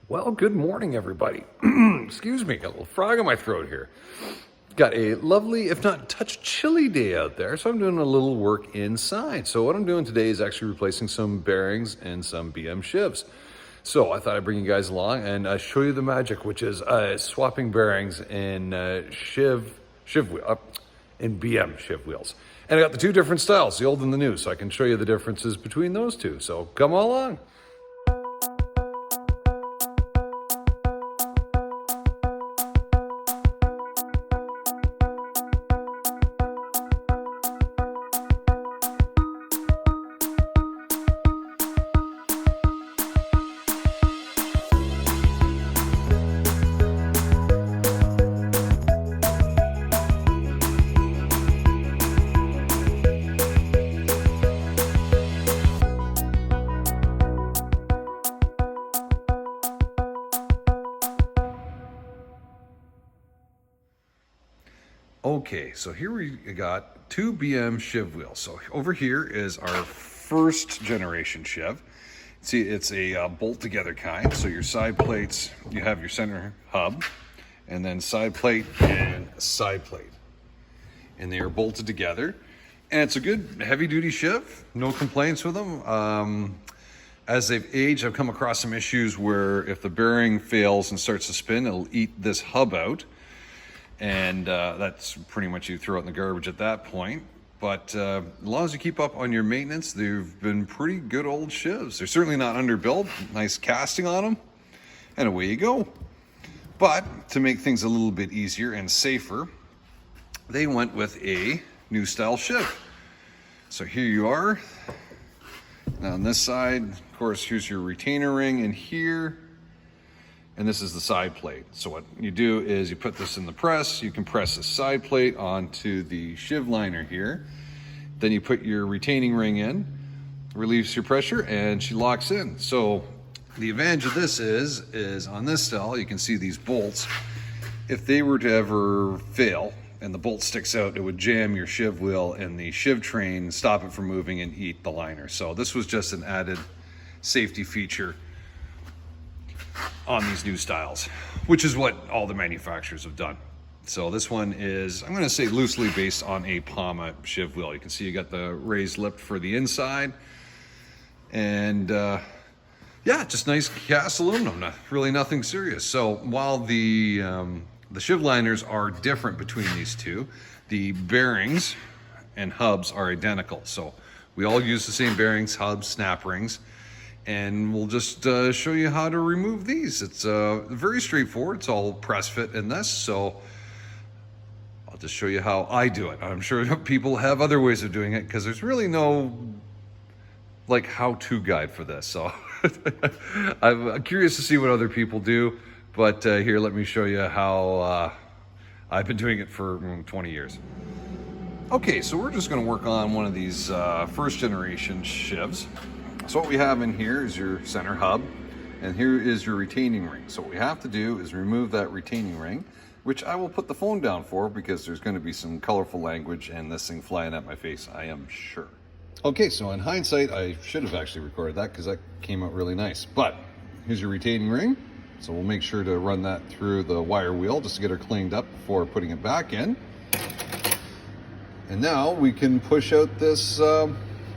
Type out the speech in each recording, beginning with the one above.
Well, good morning, everybody. Excuse me, got a little frog in my throat here. Got a lovely, if not touch chilly day out there, so I'm doing a little work inside. So what I'm doing today is actually replacing some bearings and some BM sheaves. So I thought I'd bring you guys along and show you the magic, which is swapping bearings in in BM sheave wheels. And I got the two different styles, the old and the new, so I can show you the differences between those two. So come along. Okay, so here we got two BM sheave wheels. So over here is our first generation sheave. See, it's a bolt together kind. So your side plates, you have your center hub, and then side plate and side plate. And they are bolted together. And it's a good heavy duty sheave, no complaints with them. As they've aged, I've come across some issues where if the bearing fails and starts to spin, it'll eat this hub out. And that's pretty much you throw it in the garbage at that point. But as long as you keep up on your maintenance, they've been pretty good old sheaves. They're certainly not underbuilt, nice casting on them, and away you go. But to make things a little bit easier and safer, they went with a new style sheave. So here you are. Now on this side, of course, here's your retainer ring in here. And this is the side plate. So what you do is you put this in the press, you can press the side plate onto the sheave liner here. Then you put your retaining ring in, relieves your pressure, and she locks in. So the advantage of this is on this style, you can see these bolts. If they were to ever fail and the bolt sticks out, it would jam your sheave wheel and the sheave train, stop it from moving and eat the liner. So this was just an added safety feature on these new styles, which is what all the manufacturers have done. So this one is, I'm going to say loosely based on a Pama sheave wheel. You can see you got the raised lip for the inside, and yeah, just nice cast aluminum, really nothing serious. So while the sheave liners are different between these two, the bearings and hubs are identical. So we all use the same bearings, hubs, snap rings. And we'll just show you how to remove these. It's very straightforward. It's all press fit in this. So I'll just show you how I do it. I'm sure people have other ways of doing it because there's really no like how-to guide for this. So I'm curious to see what other people do. But here, let me show you how I've been doing it for 20 years. Okay, so we're just gonna work on one of these first generation sheaves. So what we have in here is your center hub, and here is your retaining ring. So what we have to do is remove that retaining ring, which I will put the phone down for because there's going to be some colorful language and this thing flying at my face, I am sure. Okay, so in hindsight, I should have actually recorded that because that came out really nice. But here's your retaining ring. So we'll make sure to run that through the wire wheel just to get her cleaned up before putting it back in. And now we can push out this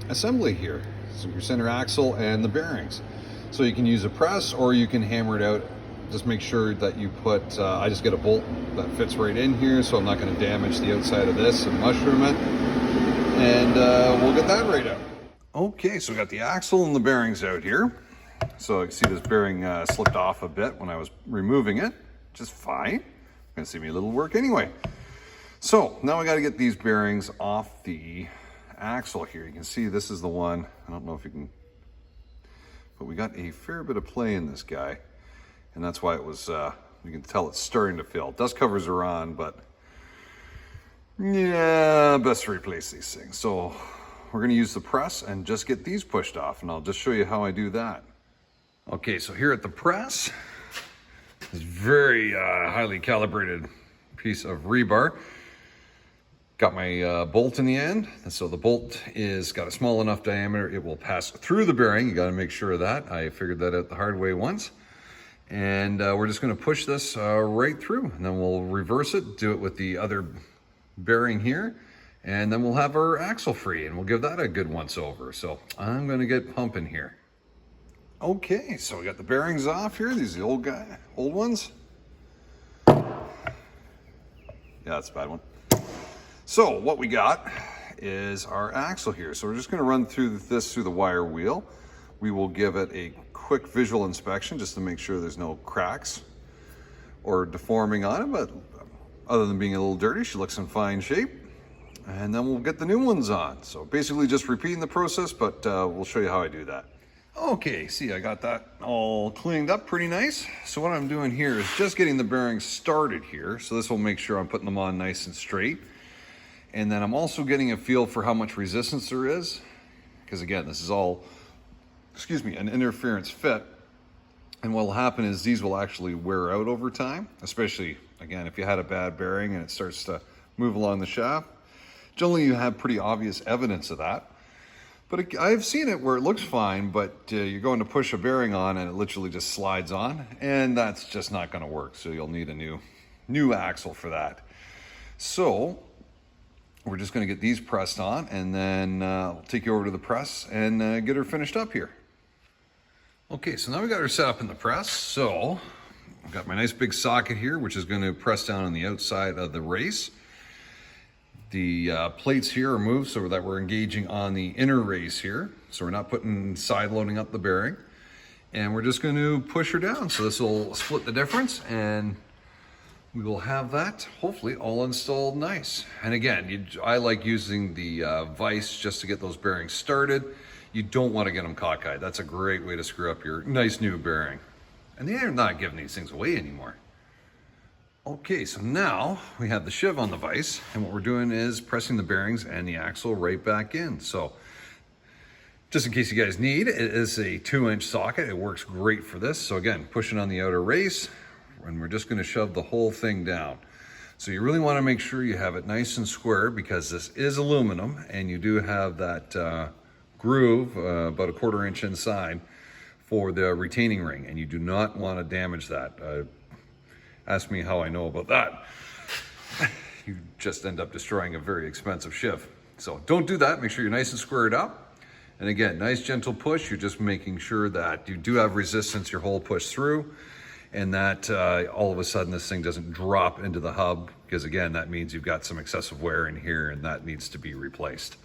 assembly here. So your center axle and the bearings. So you can use a press or you can hammer it out. Just make sure that you put, I just get a bolt that fits right in here so I'm not going to damage the outside of this and mushroom it. And we'll get that right out. Okay, so we got the axle and the bearings out here. So you can see this bearing slipped off a bit when I was removing it, which is fine. Gonna save me a little work anyway. So now we got to get these bearings off the axle here. You can see this is the one, I don't know if you can, but we got a fair bit of play in this guy, and that's why it was, you can tell it's starting to fail. Dust covers are on, but yeah, best to replace these things. So we're going to use the press and just get these pushed off, and I'll just show you how I do that. Okay, so here at the press, this very highly calibrated piece of rebar. Got my bolt in the end, and so the bolt is got a small enough diameter it will pass through the bearing. You got to make sure of that. I figured that out the hard way once. And we're just going to push this right through, and then we'll reverse it, do it with the other bearing here, and then we'll have our axle free, and we'll give that a good once over. So I'm going to get pumping here. Okay, so we got the bearings off here. These are the old ones. Yeah, that's a bad one. So what we got is our axle here. So we're just going to run through the wire wheel. We will give it a quick visual inspection just to make sure there's no cracks or deforming on it, but other than being a little dirty, she looks in fine shape. And then we'll get the new ones on. So basically just repeating the process, but we'll show you how I do that. Okay, see, I got that all cleaned up pretty nice. So what I'm doing here is just getting the bearings started here. So this will make sure I'm putting them on nice and straight. And then I'm also getting a feel for how much resistance there is. Because again, this is all, an interference fit. And what will happen is these will actually wear out over time, especially, again, if you had a bad bearing and it starts to move along the shaft. Generally, you have pretty obvious evidence of that. But I've seen it where it looks fine, but you're going to push a bearing on and it literally just slides on, and that's just not going to work. So you'll need a new axle for that. So we're just going to get these pressed on, and then we'll take you over to the press and get her finished up here. Okay, so now we got her set up in the press. So I've got my nice big socket here, which is going to press down on the outside of the race. The plates here are moved so that we're engaging on the inner race here. So we're not side loading up the bearing. And we're just going to push her down. So this will split the difference, and we will have that hopefully all installed nice. And again, I like using the vise just to get those bearings started. You don't want to get them cockeyed. That's a great way to screw up your nice new bearing. And they're not giving these things away anymore. Okay, so now we have the sheave on the vise, and what we're doing is pressing the bearings and the axle right back in. So just in case you guys need, it is a 2-inch socket. It works great for this. So again, pushing on the outer race, and we're just going to shove the whole thing down. So you really want to make sure you have it nice and square, because this is aluminum, and you do have that groove about a 1/4 inch inside for the retaining ring, and you do not want to damage that. Ask me how I know about that. You just end up destroying a very expensive sheave. So don't do that. Make sure you're nice and squared up. And again, nice gentle push. You're just making sure that you do have resistance your whole push through, and that all of a sudden this thing doesn't drop into the hub, because again, that means you've got some excessive wear in here, and that needs to be replaced.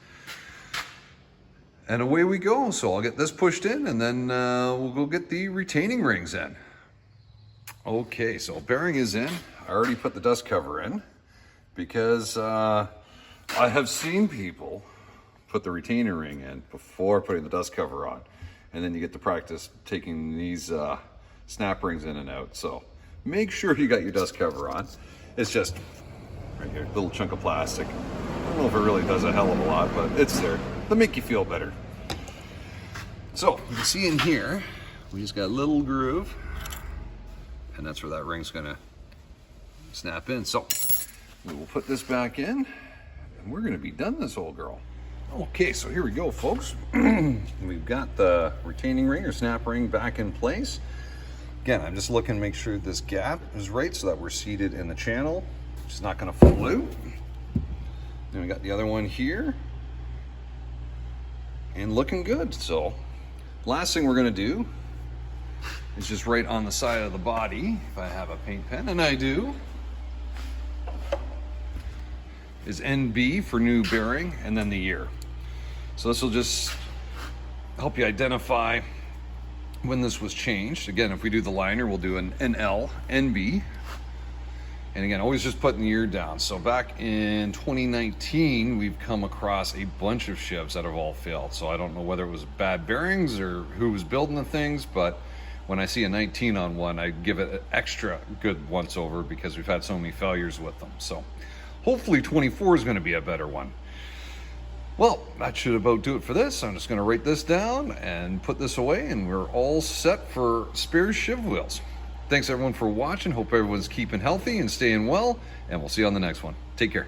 And away we go. So I'll get this pushed in, and then we'll go get the retaining rings in. Okay, so bearing is in. I already put the dust cover in, because I have seen people put the retainer ring in before putting the dust cover on, and then you get to practice taking these snap rings in and out. So make sure you got your dust cover on. It's just right here, a little chunk of plastic. I don't know if it really does a hell of a lot, but it's there to make you feel better. So you can see in here, we just got a little groove, and that's where that ring's gonna snap in. So we will put this back in, and we're gonna be done this old girl. Okay, so here we go, folks. We've got the retaining ring or snap ring back in place. Again, I'm just looking to make sure this gap is right so that we're seated in the channel, which is not gonna fall out. Then we got the other one here, and looking good. So last thing we're gonna do is just right on the side of the body, if I have a paint pen, and I do, is NB for new bearing, and then the year. So this will just help you identify when this was changed. Again, if we do the liner, we'll do an NL, NB. And again, always just putting the year down. So back in 2019, we've come across a bunch of sheaves that have all failed. So I don't know whether it was bad bearings or who was building the things, but when I see a 19 on one, I give it an extra good once over, because we've had so many failures with them. So hopefully 24 is going to be a better one. Well, that should about do it for this. I'm just going to write this down and put this away, and we're all set for Spears sheave wheels. Thanks everyone for watching. Hope everyone's keeping healthy and staying well, and we'll see you on the next one. Take care.